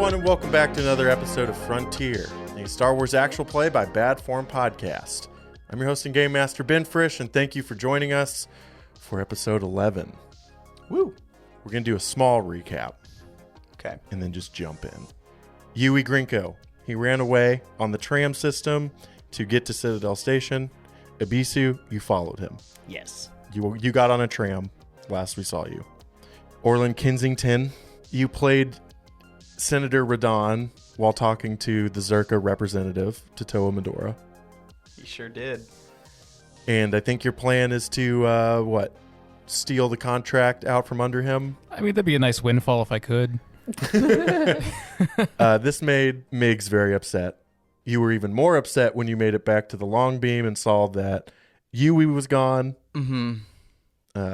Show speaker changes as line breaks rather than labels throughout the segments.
everyone, and welcome back to another episode of Frontier, a Star Wars actual play by Bad Form podcast. I'm your host and game master, Ben Frisch, and thank you for joining us for episode 11.
Woo!
We're going to do a small recap.
Okay.
And then just jump in. Yui Grinko, he ran away on the tram system to get to Citadel Station. Ibisu, you followed him.
Yes.
You got on a tram last we saw you. Orlin Kensington, you played Senator Radon while talking to the Zerka representative, Tatoa Medora.
He sure did.
And I think your plan is to, steal the contract out from under him?
I mean, that'd be a nice windfall if I could.
This made Migs very upset. You were even more upset when you made it back to the long beam and saw that Yui was gone.
Mm-hmm.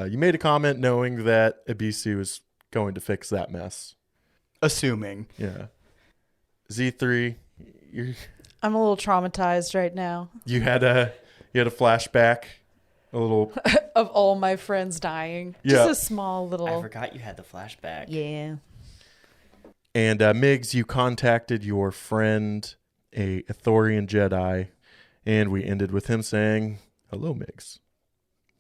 You made a comment knowing that Ibisu is going to fix that mess.
Assuming.
Yeah. Z3,
I'm a little traumatized right now.
you had a flashback, a little.
Of all my friends dying.
Yeah.
Just a small little.
I forgot you had the flashback.
Yeah.
And Migs, you contacted your friend, a Ithorian Jedi, and we ended with him saying, "Hello, Migs."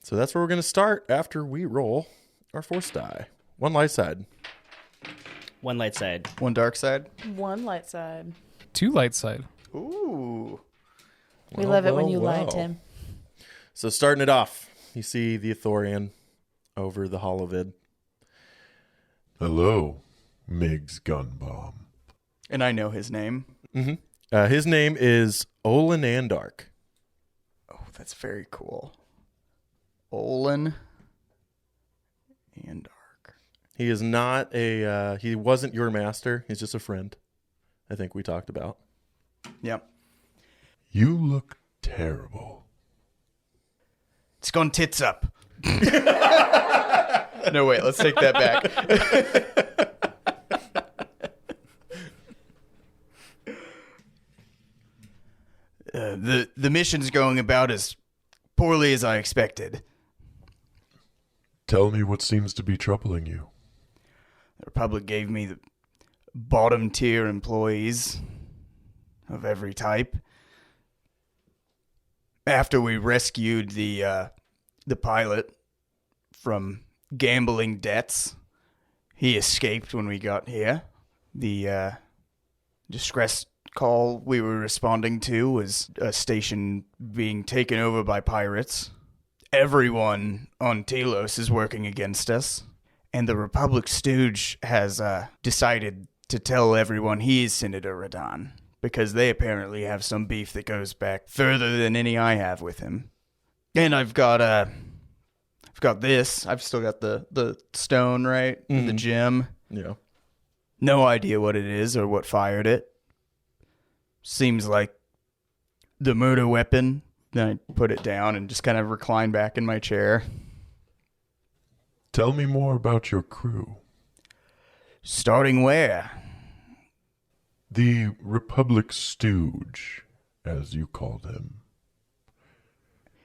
So that's where we're going to start after we roll our force die. One light side.
One light side.
One dark side.
One light side.
2 light side.
Ooh.
We
Well,
love it when
well,
you lie,
well.
Tim.
So starting it off, you see the Ithorian over the holovid.
Hello, Migs Gunbomb.
And I know his name.
Mm-hmm. His name is Olin Andark.
Oh, that's very cool. Olin and Dark.
He is not he wasn't your master. He's just a friend. I think we talked about.
Yep.
You look terrible.
It's gone tits up. No, wait, let's take that back. The mission's going about as poorly as I expected.
Tell me what seems to be troubling you.
The Republic gave me the bottom tier employees of every type. After we rescued the pilot from gambling debts, he escaped when we got here. The distress call we were responding to was a station being taken over by pirates. Everyone on Telos is working against us, and the Republic stooge has decided to tell everyone he is Senator Radon, because they apparently have some beef that goes back further than any I have with him. And I've got this. I've still got the stone, right? The gem.
Yeah.
No idea what it is or what fired it. Seems like the murder weapon. Then I put it down and just kind of recline back in my chair.
Tell me more about your crew.
Starting where?
The Republic Stooge, as you called him.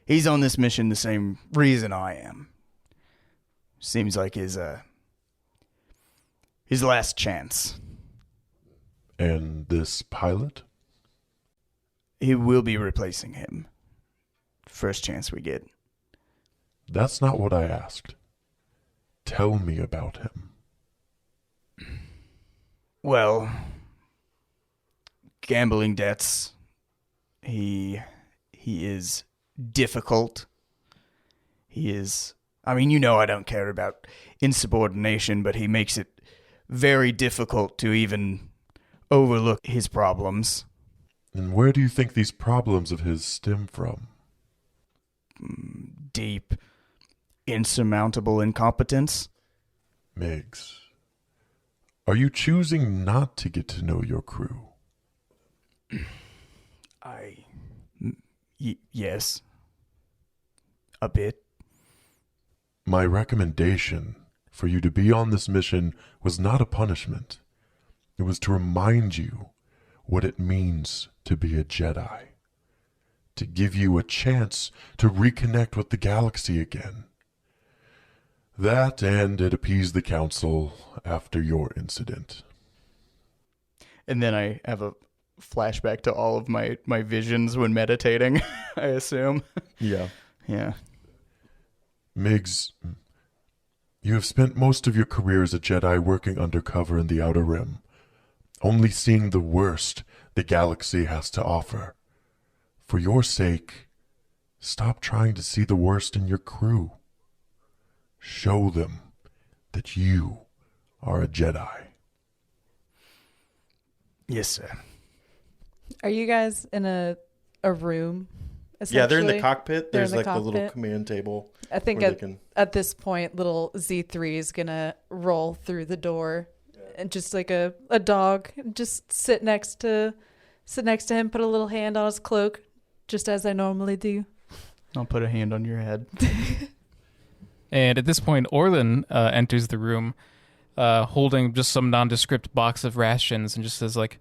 He's on this mission the same reason I am. Seems like his last chance.
And this pilot?
He will be replacing him. First chance we get.
That's not what I asked. Tell me about him.
Well, gambling debts. He is difficult. He is, I mean, you know I don't care about insubordination, but he makes it very difficult to even overlook his problems.
And where do you think these problems of his stem from?
Deep, insurmountable incompetence.
Migs, are you choosing not to get to know your crew?
Yes. A bit.
My recommendation for you to be on this mission was not a punishment. It was to remind you what it means to be a Jedi. To give you a chance to reconnect with the galaxy again. That, and it appeased the Council after your incident.
And then I have a flashback to all of my visions when meditating, I assume.
Yeah.
Yeah.
Migs, you have spent most of your career as a Jedi working undercover in the Outer Rim, only seeing the worst the galaxy has to offer. For your sake, stop trying to see the worst in your crew. Show them that you are a Jedi.
Yes, sir.
Are you guys in a room?
Yeah, they're in the
essentially?
cockpit.
They're in
There's
the
like the little
cockpit.
command table.
I think
where they can.
at this point, little Z3 is gonna roll through the door, and just like a dog, just sit next to him, put a little hand on his cloak, just as I normally do.
I'll put a hand on your head.
And at this point, Orlin enters the room, holding just some nondescript box of rations, and just says like,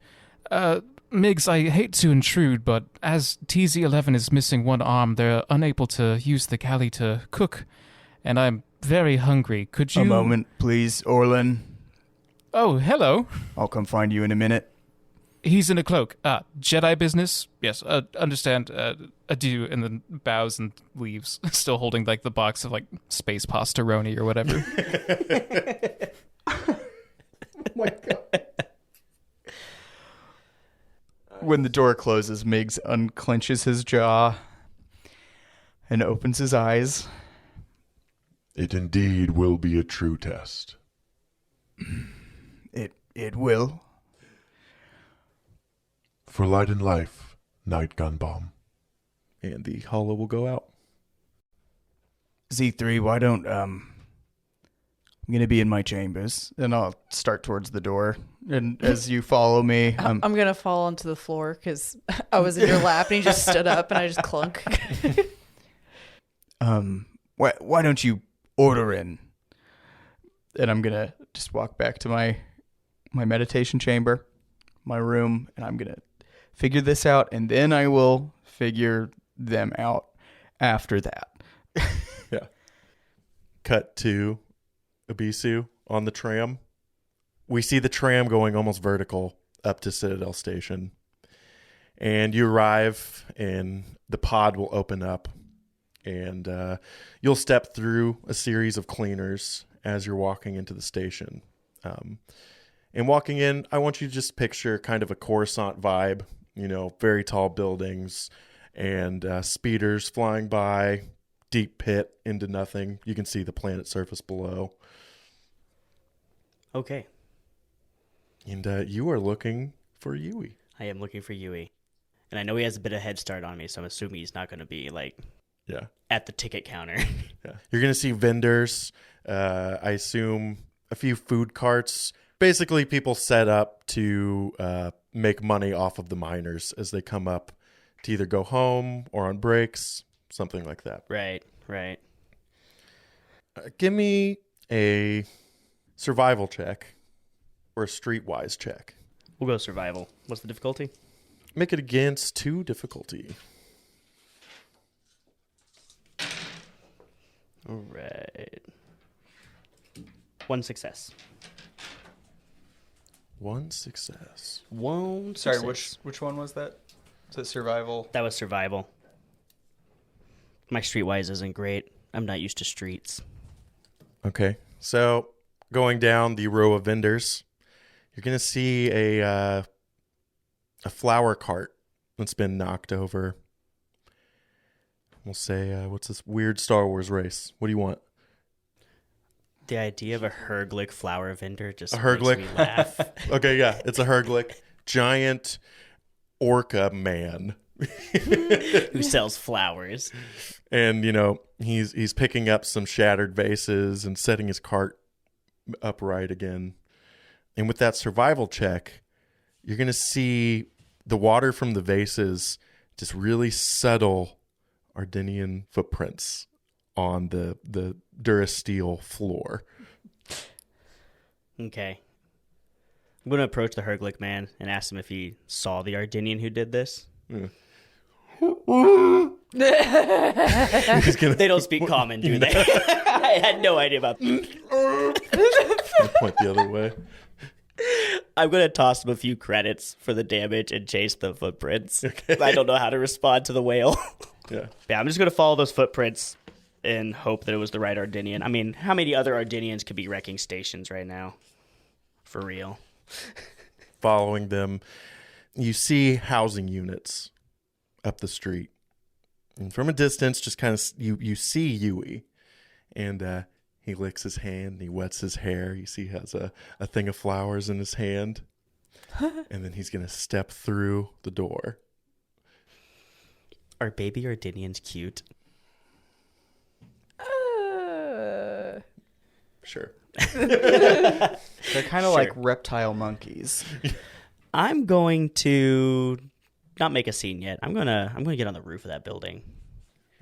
Migs, I hate to intrude, but as TZ11 is missing one arm, they're unable to use the galley to cook, and I'm very hungry. Could you...
A moment, please, Orlin.
Oh, hello.
I'll come find you in a minute.
He's in a cloak. Jedi business? Yes, understand. Adieu, and then bows and leaves, still holding like the box of like space pastaroni or whatever.
Oh my God. When the door closes, Migs unclenches his jaw and opens his eyes.
It indeed will be a true test.
It will.
For light and life, Night Gun Bomb.
And the hollow will go out.
Z3, why don't I'm gonna be in my chambers, and I'll start towards the door. And as you follow me,
I'm gonna fall onto the floor because I was in your lap and you just stood up and I just clunk.
why don't you order in? And I'm gonna just walk back to my meditation chamber, my room, and I'm gonna figure this out, and then I will figure them out after that.
Yeah. Cut to Ibisu on the tram. We see the tram going almost vertical up to Citadel Station. And you arrive, and the pod will open up, and you'll step through a series of cleaners as you're walking into the station. And walking in, I want you to just picture kind of a Coruscant vibe, you know, very tall buildings and speeders flying by, deep pit into nothing. You can see the planet surface below.
Okay.
And you are looking for Yui.
I am looking for Yui. And I know he has a bit of head start on me, so I'm assuming he's not going to be, like,
Yeah.
at the ticket counter.
Yeah. You're going to see vendors, I assume a few food carts. Basically, people set up to make money off of the miners as they come up to either go home or on breaks, something like that.
Right.
Give me a survival check or a streetwise check.
We'll go survival. What's the difficulty?
Make it against 2 difficulty.
All right. 1 success.
1 success.
One
Sorry,
success.
which one was that? Is it survival?
That was survival. My streetwise isn't great. I'm not used to streets.
Okay. So going down the row of vendors, you're going to see a flower cart that's been knocked over. We'll say, what's this weird Star Wars race? What do you want?
The idea of a Herglick flower vendor just
A Herglick?
makes me laugh.
Okay, yeah, it's a Herglick. Giant orca man.
Who sells flowers.
And, you know, he's picking up some shattered vases and setting his cart upright again. And with that survival check, you're going to see the water from the vases, just really subtle Ardenian footprints on the Durasteel floor.
Okay. I'm going to approach the Herglick man and ask him if he saw the Ardenian who did this.
Yeah.
They don't speak common, do they? I had no idea about that.
Point the other way.
I'm going to toss him a few credits for the damage and chase the footprints. I don't know how to respond to the whale.
Yeah.
Yeah, I'm just going to follow those footprints and hope that it was the right Ardinian. I mean, how many other Ardinians could be wrecking stations right now? For real.
Following them, you see housing units up the street. And from a distance, just kind of you see Yui. And he licks his hand and he wets his hair. You see he has a thing of flowers in his hand. And then he's going to step through the door.
Are baby Ardinians cute?
Sure.
They're kind of like reptile monkeys.
I'm going to not make a scene yet. I'm gonna get on the roof of that building.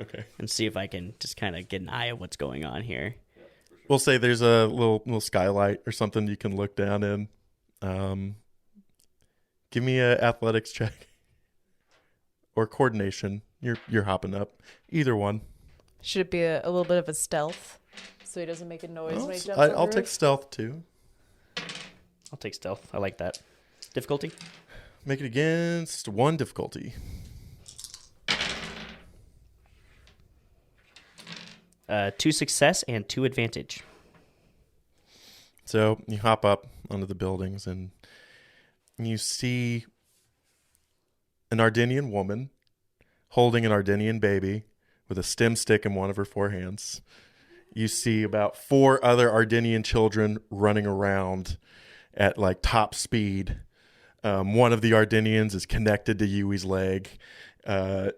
Okay.
And see if I can just kind of get an eye of what's going on here.
We'll say there's a little skylight or something you can look down in. Give me a athletics check or coordination. You're hopping up. Either one.
Should it be a little bit of a stealth so he doesn't make a noise when he jumps on the
I'll
roof?
take stealth too.
I'll take stealth. I like that. Difficulty?
Make it against 1 difficulty.
2 success and 2 advantage.
So you hop up onto the buildings and you see an Ardinian woman holding an Ardinian baby with a stem stick in one of her 4 hands. You see about 4 other Ardinian children running around at like top speed. One of the Ardinians is connected to Yui's leg, kind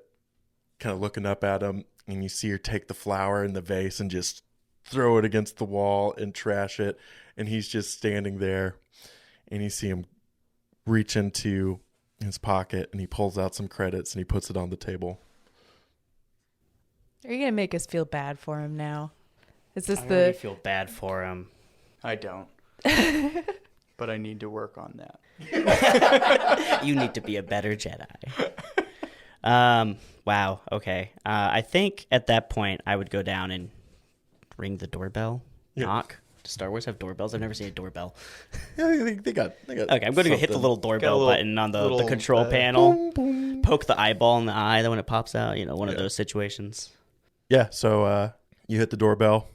of looking up at him. And you see her take the flower in the vase and just throw it against the wall and trash it. And he's just standing there. And you see him reach into his pocket and he pulls out some credits and he puts it on the table.
Are you gonna make us feel bad for him now? Is this
I already feel bad for him.
I don't. But I need to work on that.
You need to be a better Jedi. Wow. Okay. I think at that point I would go down and ring the doorbell.
Yeah.
Knock. Does Star Wars have doorbells? I've never seen a doorbell.
Yeah, they got.
Okay, I'm going to hit the little doorbell
little-
button on the
little,
control panel. Poke the eyeball in the eye when it pops out. You know, one of those situations.
Yeah, so you hit the doorbell.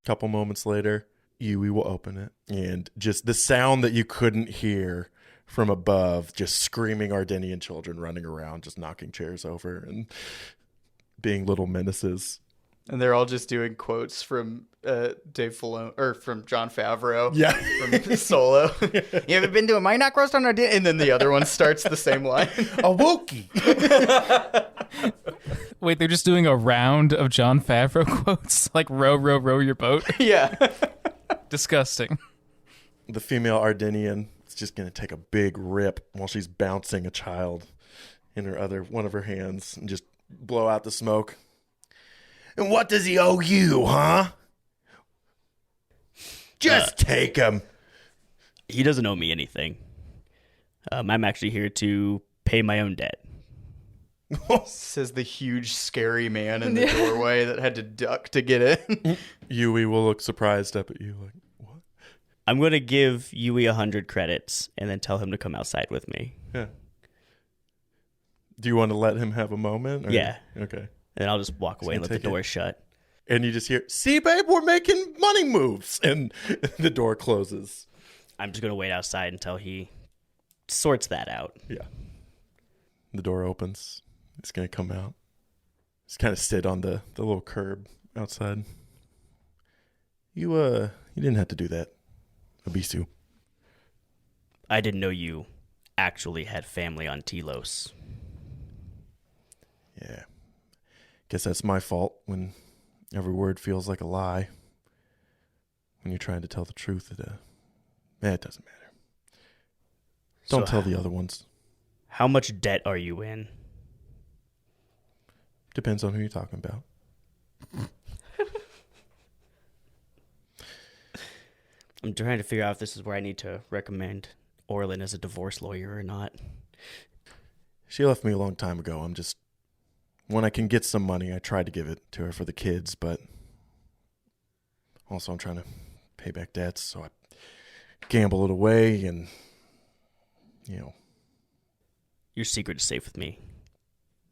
A couple moments later, Yui will open it. And just the sound that you couldn't hear from above, just screaming Ardinian children running around, just knocking chairs over and being little menaces.
And they're all just doing quotes from Dave Filoni or from Jon Favreau.
Yeah.
From Solo. You ever been to a Minot roast on our dinner? And then the other one starts the same line.
A Wookiee.
Wait, they're just doing a round of Jon Favreau quotes? Like, row, row, row your boat?
Yeah.
Disgusting.
The female Ardinian is just going to take a big rip while she's bouncing a child in one of her hands and just blow out the smoke. And what does he owe you, huh? Just take him.
He doesn't owe me anything. I'm actually here to pay my own debt.
Says the huge, scary man in the doorway that had to duck to get in.
Yui will look surprised up at you like, what?
I'm going to give Yui 100 credits and then tell him to come outside with me.
Yeah. Do you want to let him have a moment? Or?
Yeah.
Okay.
And I'll just walk away and let the
take it.
door shut.
And you just hear, see, babe, we're making money moves. And the door closes.
I'm just going to wait outside until he sorts that out.
Yeah. The door opens. It's going to come out. Just kind of sit on the little curb outside. You didn't have to do that, Ibisu.
I didn't know you actually had family on Telos.
Yeah. Guess that's my fault when every word feels like a lie. When you're trying to tell the truth, it doesn't matter. Don't tell the other ones.
How much debt are you in?
Depends on who you're talking about.
I'm trying to figure out if this is where I need to recommend Orlin as a divorce lawyer or not.
She left me a long time ago. I'm just... When I can get some money, I try to give it to her for the kids, but... Also, I'm trying to pay back debts, so I gamble it away, and
Your secret is safe with me.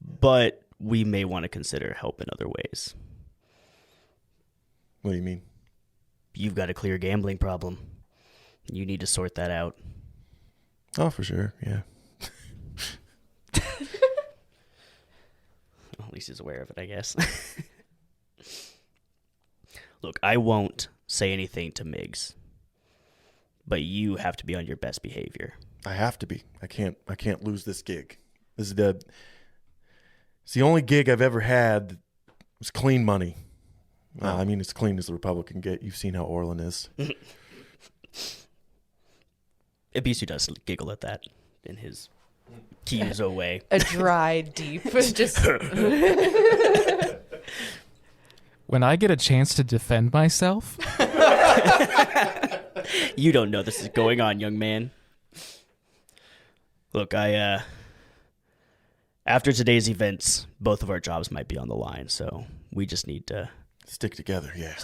But we may want to consider help in other ways.
What do you mean?
You've got a clear gambling problem. You need to sort that out.
Oh, for sure. Yeah.
Well, at least he's aware of it, I guess. Look, I won't say anything to Migs, but you have to be on your best behavior.
I have to be. I can't lose this gig. It's the only gig I've ever had that was clean money. I mean, as clean as the Republic can get. You've seen how Orlin is.
Ibisu does giggle at that in his Kyuzo way.
A dry, deep, just
When I get a chance to defend myself,
You don't know this is going on, young man. Look, after today's events, both of our jobs might be on the line, so we just need to
Stick together, yeah.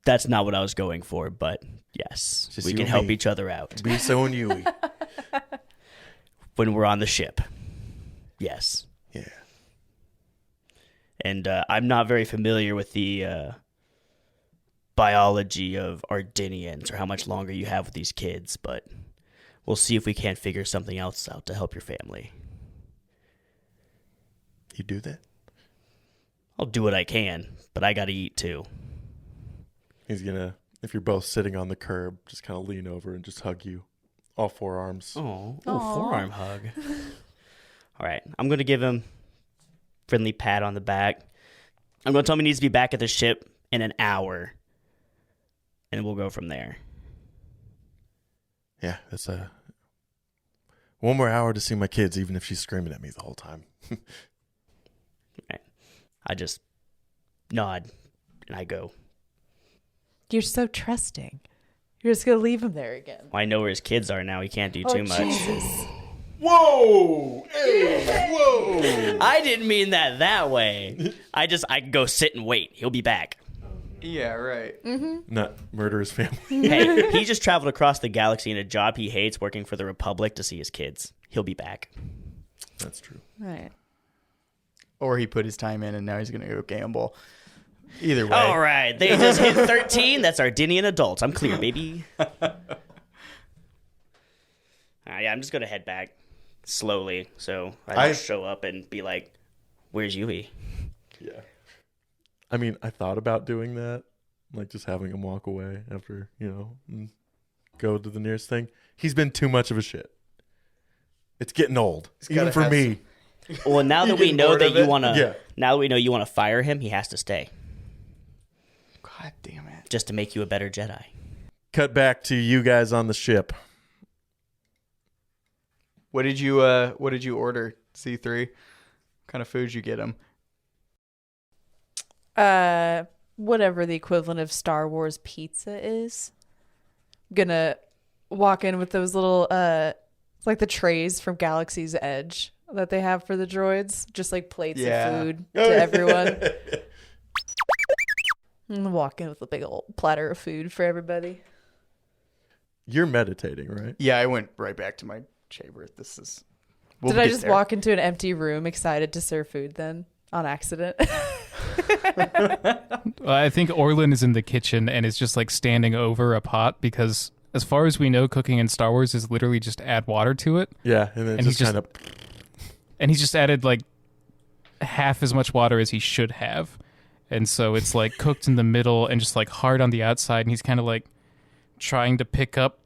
That's not what I was going for, but yes,
Just
we
you
can
and
help
me.
each other out
Ibisu and Yui.
when we're on the ship. Yes.
Yeah.
And I'm not very familiar with the biology of Ardinians or how much longer you have with these kids, but we'll see if we can't figure something else out to help your family.
You do that?
I'll do what I can, but I gotta eat too.
He's gonna, if you're both sitting on the curb, just kind of lean over and just hug you. All four arms.
Oh,
Aw.
forearm hug. All right, I'm gonna give him a friendly pat on the back. I'm gonna tell him he needs to be back at the ship in an hour, and we'll go from there.
Yeah, that's one more hour to see my kids, even if she's screaming at me the whole time.
I just nod, and I go.
you're so trusting. You're just gonna leave him there again.
Well, I know where his kids are now. He can't do too much.
Jesus.
Whoa! Hey, whoa!
I didn't mean that way. I can go sit and wait. He'll be back.
Yeah, right.
Not murder his family.
Hey, he just traveled across the galaxy in a job he hates, working for the Republic to see his kids. He'll be back.
That's true.
Right.
Or he put his time in and now he's going to go gamble. Either way.
All right, they just hit 13. That's Ardinian adults. I'm clear, baby. Yeah, I'm just gonna head back slowly, so I just show up and be like, "Where's Yui?"
Yeah. I mean, I thought about doing that, like just having him walk away after, and go to the nearest thing. He's been too much of a shit. It's getting old, even
gotta
for
have
me.
Well, now that we
getting
know
bored
that
of
you
it?
wanna,
Yeah.
now that we know you wanna fire him, he has to stay
God damn it.
just to make you a better Jedi.
Cut back to you guys on the ship.
What did you order, C3? What kind of food you get him?
Whatever the equivalent of Star Wars pizza is. Gonna walk in with those little like the trays from Galaxy's Edge that they have for the droids, just like plates
Yeah.
of food to everyone. And walk in with a big old platter of food for everybody.
You're meditating, right?
Yeah, I went right back to my chamber. This is.
Did I just walk into an empty room excited to serve food then on accident?
I think Orlin is in the kitchen and is just like standing over a pot because, as far as we know, cooking in Star Wars is literally just add water to it.
Yeah, and then
And he's
just kind of.
And he's just added like half as much water as he should have. And so it's like cooked in the middle and just like hard on the outside. And he's kind of like trying to pick up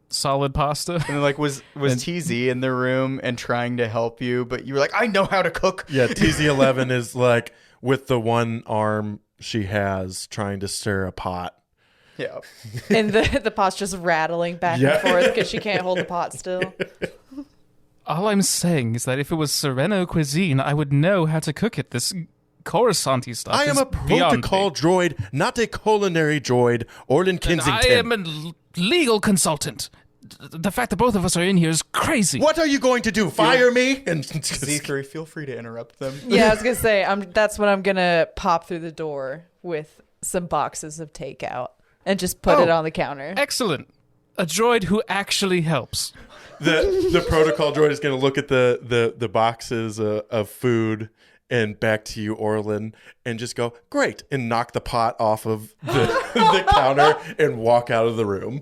solid pasta.
And like was TZ in the room and trying to help you, but you were like, I know how to cook.
Yeah, TZ11 is like with the one arm she has trying to stir a pot.
Yeah.
And the pot's just rattling back
Yeah.
and forth because she can't hold the pot still.
All I'm saying is that if it was Sereno cuisine, I would know how to cook it. This Coruscant-y stuff
I am
is
a
beyond
protocol
me.
droid, not a culinary droid. Orlin
And
Kensington.
I am a legal consultant. The fact that both of us are in here is crazy.
What are you going to do? Fire me? And
C3, feel free to interrupt them.
Yeah, I was gonna say that's when I'm gonna pop through the door with some boxes of takeout and just put it on the counter.
Excellent. a droid who actually helps.
The protocol droid is going to look at the boxes of food and back to you, Orlin, and just go, great, and knock the pot off of the counter and walk out of the room.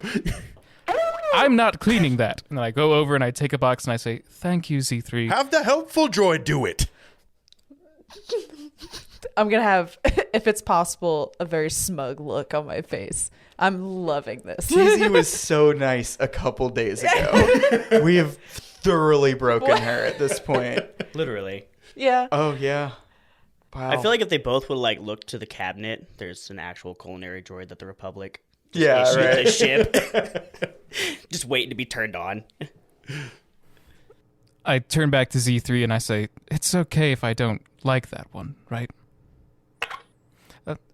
I'm not cleaning that. And then I go over and I take a box and I say, thank you, Z3.
Have the helpful droid do it.
I'm going to have, if it's possible, a very smug look on my face. I'm loving this.
TZ was so nice a couple days ago. We have thoroughly broken her at this point.
Literally.
Yeah.
Oh, yeah. Wow.
I feel like if they both would like look to the cabinet, there's an actual culinary droid that the Republic
yeah,
issued
right.
the ship. Just waiting to be turned on.
I turn back to Z3 and I say, it's okay if I don't like that one, right?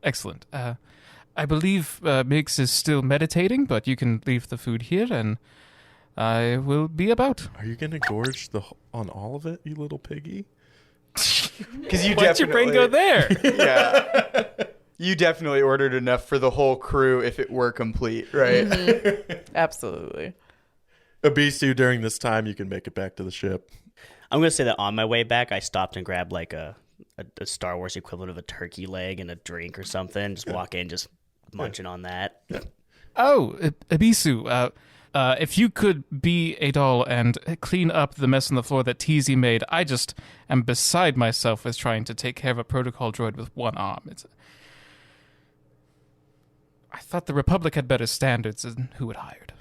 Excellent. I believe Migs is still meditating, but you can leave the food here and I will be about.
Are you going to gorge on all of it, you little piggy?
Because you
Why'd your brain go there?
Yeah. You definitely ordered enough for the whole crew if it were complete, right?
Absolutely.
Ibisu, during this time, you can make it back to the ship.
I'm going to say that on my way back, I stopped and grabbed like a Star Wars equivalent of a turkey leg and a drink or something. Just walk in, just munching on that.
Oh, Ibisu, if you could be a doll and clean up the mess on the floor that TZ made, I just am beside myself with trying to take care of a protocol droid with one arm. I thought the Republic had better standards than who it hired.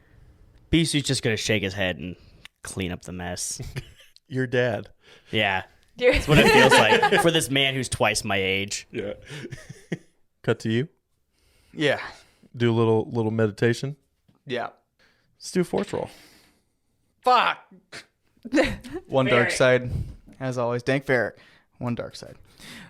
Bisu's just going to shake his head and clean up the mess.
Your dad.
Yeah. That's what it feels like for this man who's twice my age.
Yeah. Cut to you.
Yeah.
Do a little meditation.
Yeah.
Let's do a force roll.
Fuck. One dark side, as always. Dank Ferric. One dark side.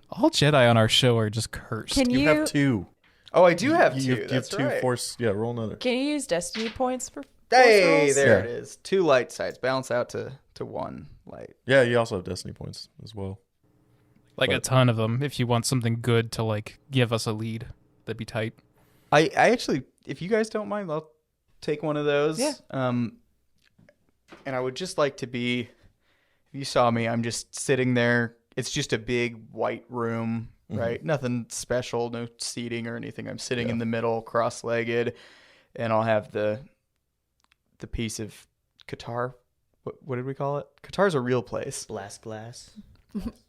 All Jedi on our show are just cursed.
Can
You
you
have two.
Oh, I do have two.
You have
That's
two
right.
force. Yeah, roll another.
can you use destiny points for force
Hey,
rolls?
there
Yeah.
it is. Two light sides. Balance out to one light.
Yeah, you also have destiny points as well.
Like a ton of them. If you want something good to like give us a lead, that'd be tight.
I actually, if you guys don't mind, I'll take one of those.
Yeah.
And I would just like to be, if you saw me, I'm just sitting there. It's just a big white room, right? Nothing special, no seating or anything. I'm sitting in the middle, cross-legged, and I'll have the piece of Qatar. What did we call it? Qatar's a real place.
Blast glass.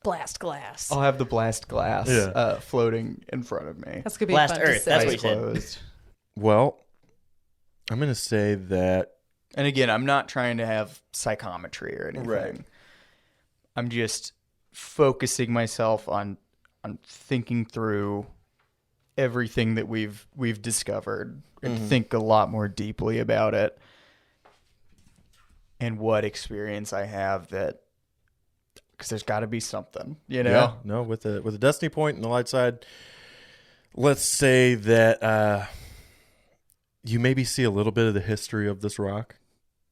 Blast glass.
I'll have the blast glass
Yeah.
Floating in front of me.
That's gonna be
Blast
fun
Earth,
to say.
that's what
Eyes
he said.
closed.
Well, I'm going to say that
And again, I'm not trying to have psychometry or anything.
Right.
I'm just focusing myself on thinking through everything that we've discovered and think a lot more deeply about it and what experience I have that, because there's got to be something, you know?
Yeah, no, with a destiny point and the light side, let's say that you maybe see a little bit of the history of this rock.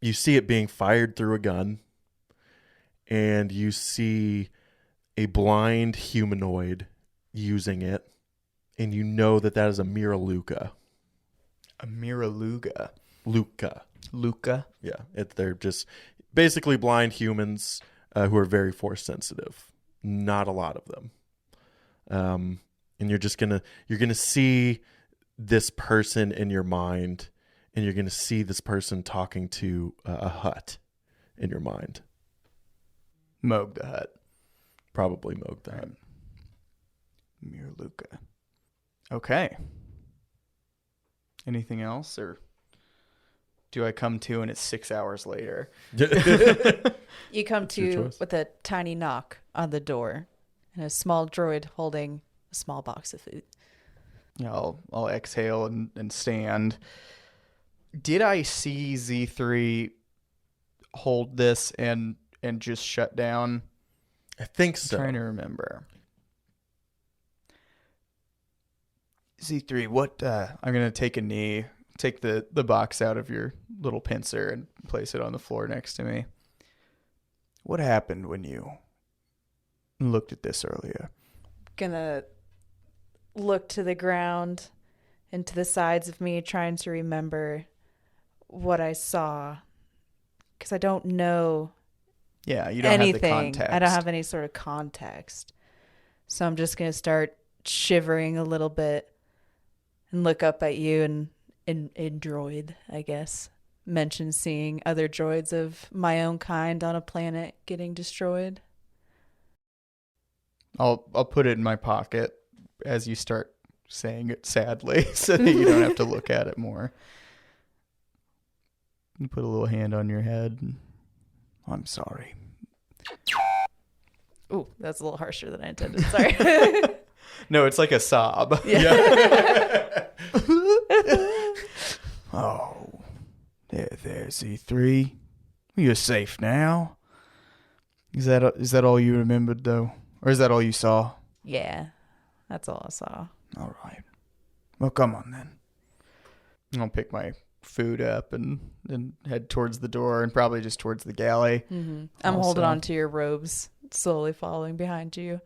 You see it being fired through a gun, and you see a blind humanoid using it, and you know that is a Miraluka.
A Miraluga.
Luca. Yeah, they're just basically blind humans who are very force sensitive. Not a lot of them. And you're gonna see this person in your mind, and you're gonna see this person talking to a hut in your mind.
Moog the Hut.
Probably Moog the Hut.
Right. Miraluka. Okay. Anything else, or do I come to and it's 6 hours later?
You come
your
to
choice.
with a tiny knock on the door and a small droid holding a small box of food.
I'll exhale and stand. Did I see Z3 hold this and just shut down?
I think
I'm
so.
trying to remember. Z3, what? I'm gonna take a knee, take the box out of your little pincer and place it on the floor next to me. What happened when you looked at this earlier?
Gonna look to the ground and to the sides of me, trying to remember what I saw because I don't know
Yeah, you don't
anything.
have the context.
I don't have any sort of context. So I'm just going to start shivering a little bit and look up at you and droid, I guess. Mention seeing other droids of my own kind on a planet getting destroyed.
I'll put it in my pocket as you start saying it sadly, so that you don't have to look at it more. You put a little hand on your head. I'm sorry.
Ooh, that's a little harsher than I intended. Sorry.
No, it's like a sob.
Yeah.
Oh, there's E3. You're safe now. Is that all you remembered though, or is that all you saw?
Yeah, that's all I saw.
All right. Well, come on then. I'll pick my food up and head towards the door and probably just towards the galley.
Mm-hmm. I'm
Also-
holding on to your robes, slowly following behind you.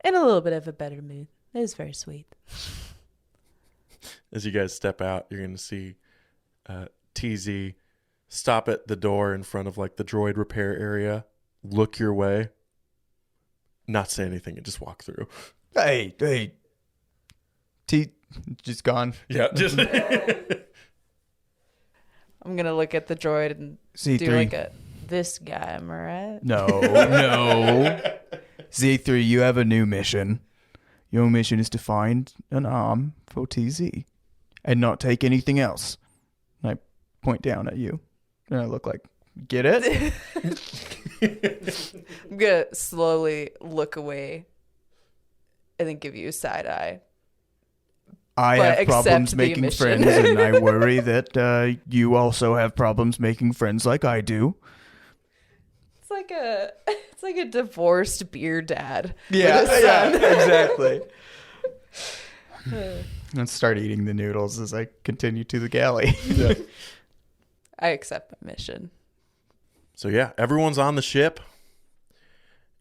In a little bit of a better mood. It was very sweet.
As you guys step out, you're going to see TZ stop at the door in front of like the droid repair area, look your way, not say anything, and just walk through.
Hey, just gone.
Yeah, just
I'm going to look at the droid and
Z3.
do like a, this guy, am I right?
No. Z3, you have a new mission. Your mission is to find an arm for TZ and not take anything else. And I point down at you. And I look like, get it?
I'm going to slowly look away and then give you a side eye.
I
But
have
accept
problems
the
making
mission.
friends, and I worry that you also have problems making friends like I do.
It's like a divorced beer dad.
Yeah,
with a son.
exactly. Let's start eating the noodles as I continue to the galley.
I accept my mission.
So yeah, everyone's on the ship.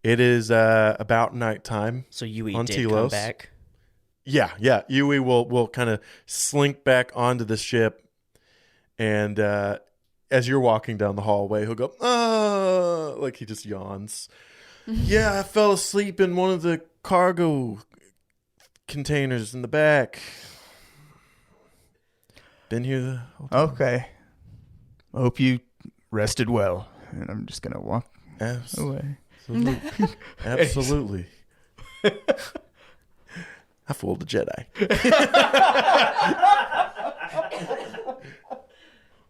It is about nighttime.
So Yui
On
did
Telos.
come back.
Yeah. Yui will kind of slink back onto the ship, and as you're walking down the hallway, he'll go, like he just yawns. Yeah, I fell asleep in one of the cargo containers in the back. Been here the whole time.
Okay. I hope you rested well. And I'm just going to walk away.
Absolutely. I fooled the Jedi.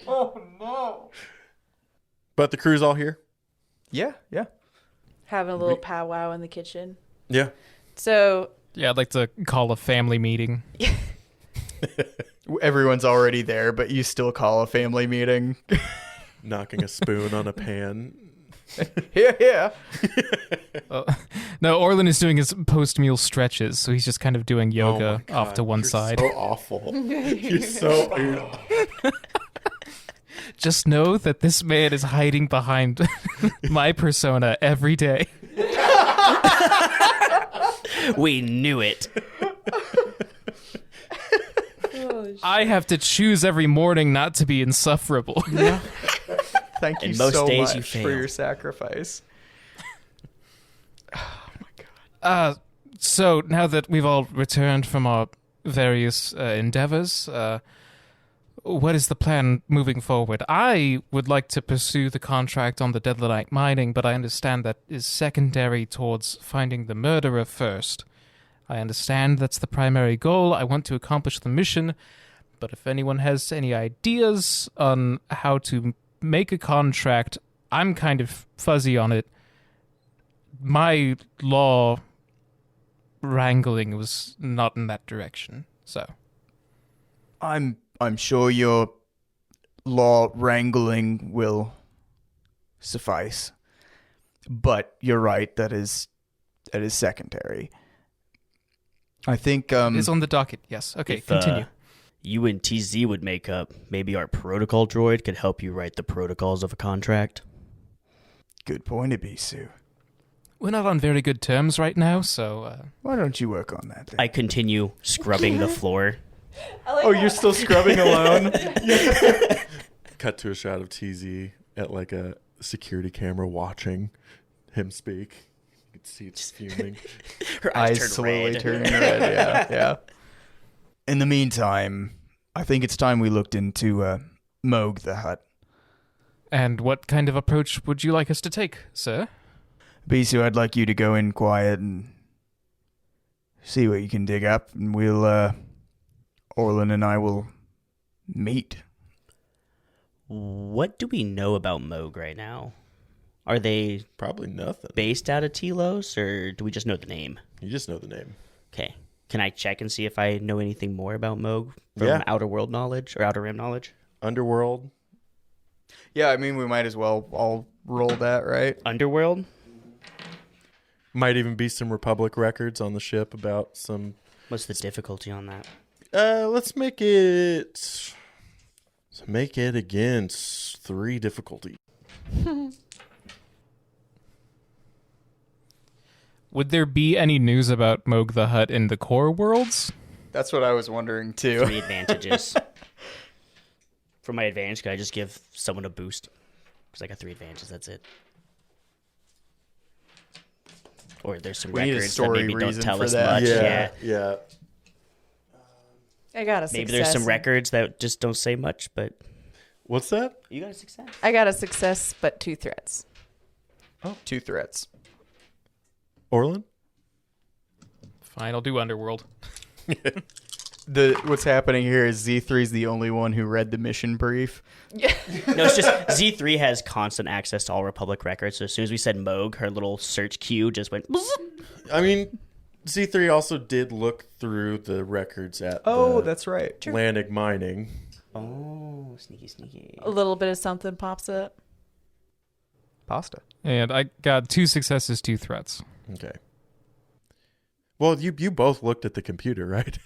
Oh, no.
But the crew's all here?
Yeah.
Having a little powwow in the kitchen.
Yeah.
So
Yeah, I'd like to call a family meeting.
Everyone's already there, but you still call a family meeting.
Knocking a spoon on a pan.
Yeah.
No, Orlin is doing his post-meal stretches, so he's just kind of doing yoga
Oh my
off
God,
to one
you're
side.
So awful. You're so...
Just know that this man is hiding behind my persona every day.
We knew it.
I have to choose every morning not to be insufferable.
Thank you
And most
so
days you
much for
fail.
your sacrifice.
So now that we've all returned from our various endeavors, what is the plan moving forward? I would like to pursue the contract on the Deadlanite mining, but I understand that is secondary towards finding the murderer first. I understand that's the primary goal. I want to accomplish the mission, but if anyone has any ideas on how to make a contract, I'm kind of fuzzy on it. My law wrangling was not in that direction, so...
I'm sure your law wrangling will suffice. But you're right, that is secondary. I think
It's on the docket, yes. Okay,
If,
continue.
You and TZ would make up. Maybe our protocol droid could help you write the protocols of a contract.
good point, Ibisu.
We're not on very good terms right now, so...
Why don't you work on that then?
I continue scrubbing the floor
Oh, you're still scrubbing alone?
Cut to a shot of TZ at like a security camera watching him speak. You can see it's fuming.
Her
Eyes
turn
slowly
red.
turning red. Yeah. In the meantime, I think it's time we looked into Moog the Hut.
And what kind of approach would you like us to take, sir?
Ibisu, I'd like you to go in quiet and see what you can dig up, and we'll, Orlin and I will meet.
What do we know about Moog right now? Are they
Probably nothing.
based out of Telos, or do we just know the name?
You just know the name.
Okay. Can I check and see if I know anything more about Moog from
Yeah.
Outer World knowledge or Outer Rim knowledge?
Underworld.
Yeah, I mean, we might as well all roll that, right?
Underworld?
Might even be some Republic records on the ship about some.
What's the difficulty on that?
Let's make it. Make it again 3 difficulty.
Would there be any news about Moog the Hut in the core worlds?
That's what I was wondering, too.
3 advantages. For my advantage, could I just give someone a boost? Because I got 3 advantages, that's it. Or there's some
We need a
records that
story
maybe don't
reason
tell
for
us
that.
much.
Yeah.
I got a success.
Maybe there's some records that just don't say much, but
What's that?
you got a success.
I got a success, but 2 threats.
2 threats.
Orlin?
Fine, I'll do Underworld.
What's happening here is Z3's the only one who read the mission brief.
No, it's just Z3 has constant access to all Republic records. So as soon as we said Moog, her little search queue just went.
I mean, Z3 also did look through the records at
That's right.
Atlantic Mining.
Oh, sneaky.
A little bit of something pops up.
Pasta.
And I got 2 successes, 2 threats.
Okay. Well, you both looked at the computer, right?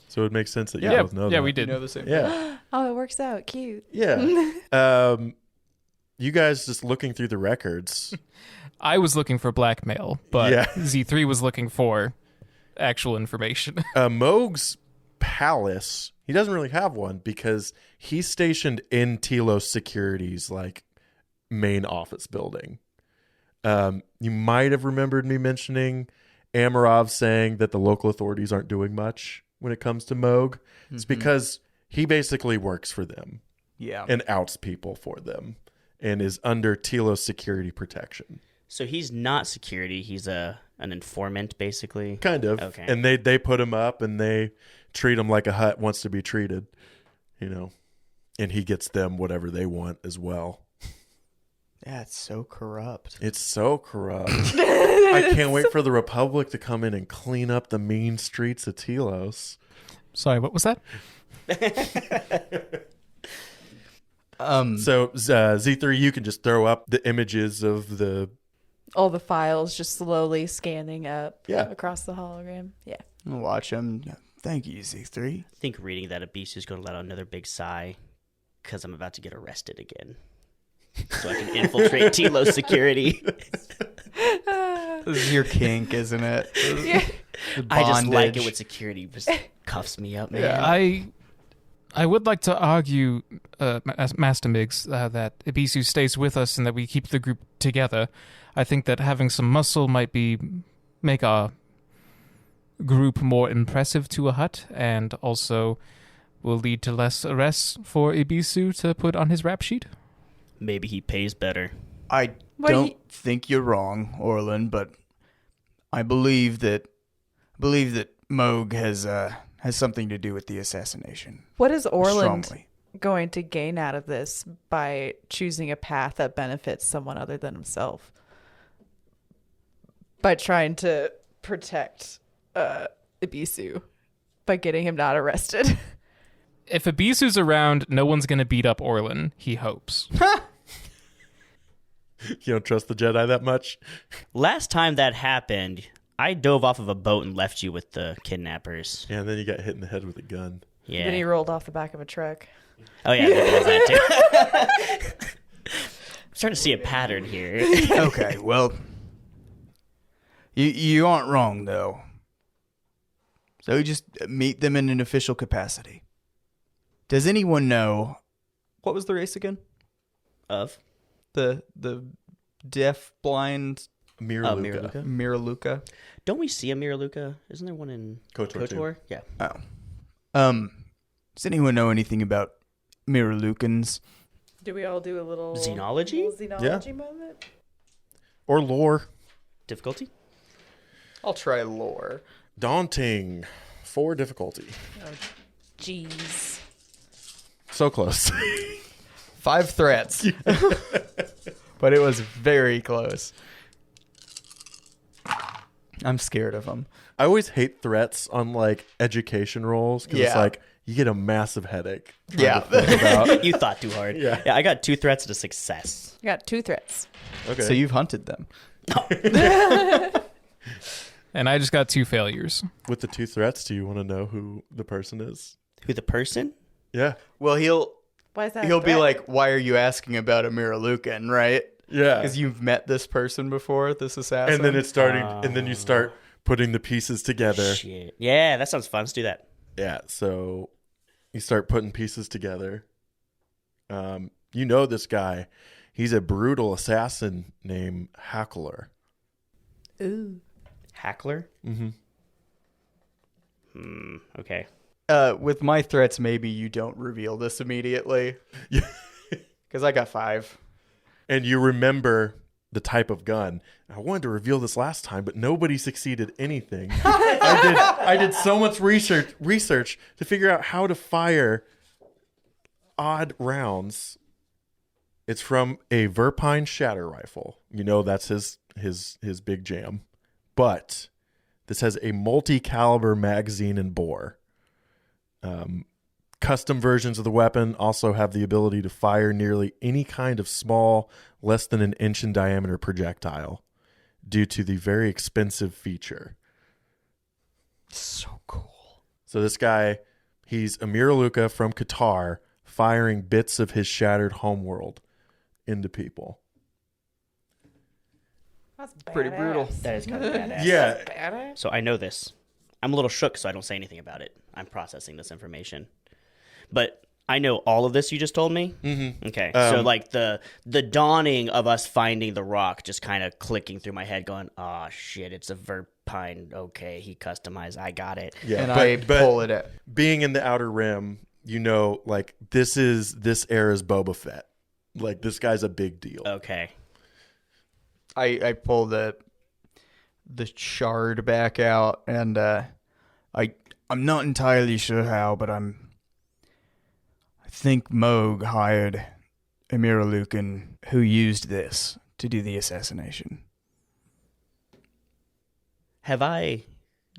So it makes sense that you both know that.
Yeah, we did.
You know the same.
Yeah.
Oh, it works out. Cute.
Yeah. You guys just looking through the records.
I was looking for blackmail, but
Yeah.
Z3 was looking for actual information.
Moog's palace, he doesn't really have one because he's stationed in Telos Security's like main office building. You might have remembered me mentioning Amarov saying that the local authorities aren't doing much when it comes to Moog. It's because he basically works for them
Yeah.
and outs people for them and is under Telos security protection.
So he's not security. He's an informant, basically.
Kind of.
Okay.
And they put him up and they treat him like a hut wants to be treated, you know, and he gets them whatever they want as well.
Yeah, it's so corrupt.
It's so corrupt. I can't wait for the Republic to come in and clean up the mean streets of Telos.
Sorry, what was that?
So Z3, you can just throw up the images of the.
All the files just slowly scanning up
Yeah.
across the hologram. Yeah.
I'll watch him. Thank you, Z3.
I think reading that Ibisu is going to let out another big sigh because I'm about to get arrested again. So I can infiltrate Telos security.
This is your kink, isn't it?
Yeah.
The
I just like it
bondage.
when security just cuffs me up, man.
Yeah.
I would like to argue, Master Migs, that Ibisu stays with us and that we keep the group together. I think that having some muscle might make our group more impressive to a hut, and also will lead to less arrests for Ibisu to put on his rap sheet.
Maybe he pays better.
I don't think you're wrong, Orlin, but I believe that Moog has something to do with the assassination.
What is Orland
Strongly.
going to gain out of this by choosing a path that benefits someone other than himself? By trying to protect Ibisu by getting him not arrested.
If Ibisu's around, no one's going to beat up Orlin, he hopes.
You don't trust the Jedi that much?
Last time that happened, I dove off of a boat and left you with the kidnappers.
Yeah, and then you got hit in the head with a gun.
Yeah.
Then he rolled off the back of a truck.
Oh, yeah, there was that too. I'm starting to see a pattern here.
Okay, well, you aren't wrong, though. So we just meet them in an official capacity. Does anyone know what was the race again?
Of
The deaf blind
Miraluka.
Miraluka.
don't we see a Miraluka? Isn't there one in
KOTOR too.
KOTOR? Yeah.
Does anyone know anything about Miralukans?
Do we all do a little
Xenology?
xenology moment?
Or lore.
Difficulty?
I'll try lore.
Daunting. 4 difficulty.
Jeez.
So close.
5 threats. But it was very close. I'm scared of them.
I always hate threats on like education roles because it's
Yeah.
like you get a massive headache.
Yeah.
You thought too hard.
Yeah.
I got 2 threats to success.
I got 2 threats.
Okay.
So you've hunted them.
And I just got 2 failures.
With the 2 threats, do you want to know who the person is?
Who the person?
Yeah.
Well,
Why is that?
he'll be like, "Why are you asking about a Miralukan?" Right?
Yeah.
Because you've met this person before, this assassin.
And then it's starting, and then you start putting the pieces together.
Shit. Yeah, that sounds fun. Let's do that.
Yeah. So you start putting pieces together. You know this guy. He's a brutal assassin named Hackler.
Ooh.
Hackler?
Mm-hmm.
Okay.
With my threats, maybe you don't reveal this immediately.
Yeah.
Because I got 5.
And you remember the type of gun. I wanted to reveal this last time, but nobody succeeded anything. I did so much research to figure out how to fire odd rounds. It's from a Verpine shatter rifle. You know that's his big jam. But this has a multi-caliber magazine and bore. Custom versions of the weapon also have the ability to fire nearly any kind of small, less than an inch in diameter projectile due to the very expensive feature.
So cool.
So this guy, he's a Miraluka from Qatar, firing bits of his shattered homeworld into people.
That's
Pretty brutal.
That is kind of badass.
Yeah.
Badass.
So I know this. I'm a little shook, so I don't say anything about it. I'm processing this information. But I know all of this you just told me?
Mm-hmm.
Okay. So like the dawning of us finding the rock just kind of clicking through my head going, oh, shit, it's a Verpine. Okay, he customized. I got it.
Yeah.
And I pull it at.
Being in the Outer Rim, you know, like this era's Boba Fett. Like this guy's a big deal.
Okay.
I pull the shard back out, and I'm not entirely sure how, but I think Moog hired a Miralukan who used this to do the assassination.
Do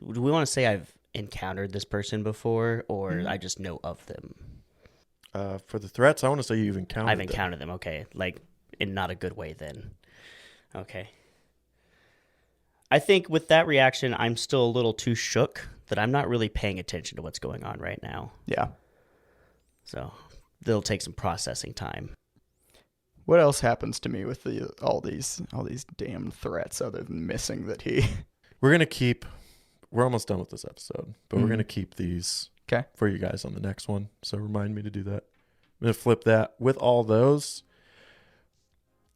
we want to say I've encountered this person before, or I just know of them?
For the threats, I want to say you've encountered
I've
them.
encountered them. Okay. Like, in not a good way then. Okay. I think with that reaction, I'm still a little too shook that I'm not really paying attention to what's going on right now.
Yeah.
So it'll take some processing time.
What else happens to me with all these damn threats other than missing that he?
We're almost done with this episode, but we're going to keep these
'Kay.
for you guys on the next one. So remind me to do that. I'm going to flip that. With all those,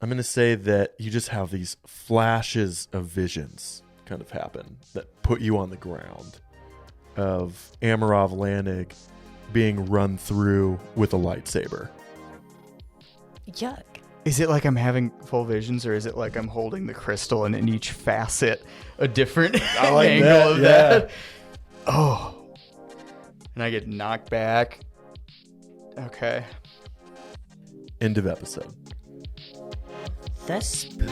I'm going to say that you just have these flashes of visions kind of happen that put you on the ground of Amarov Lanig being run through with a lightsaber.
Yuck.
Is it like I'm having full visions, or is it like I'm holding the crystal and in each facet a different
like
angle
that,
of
yeah.
that? Oh. And I get knocked back. Okay.
End of episode.
That's spooky.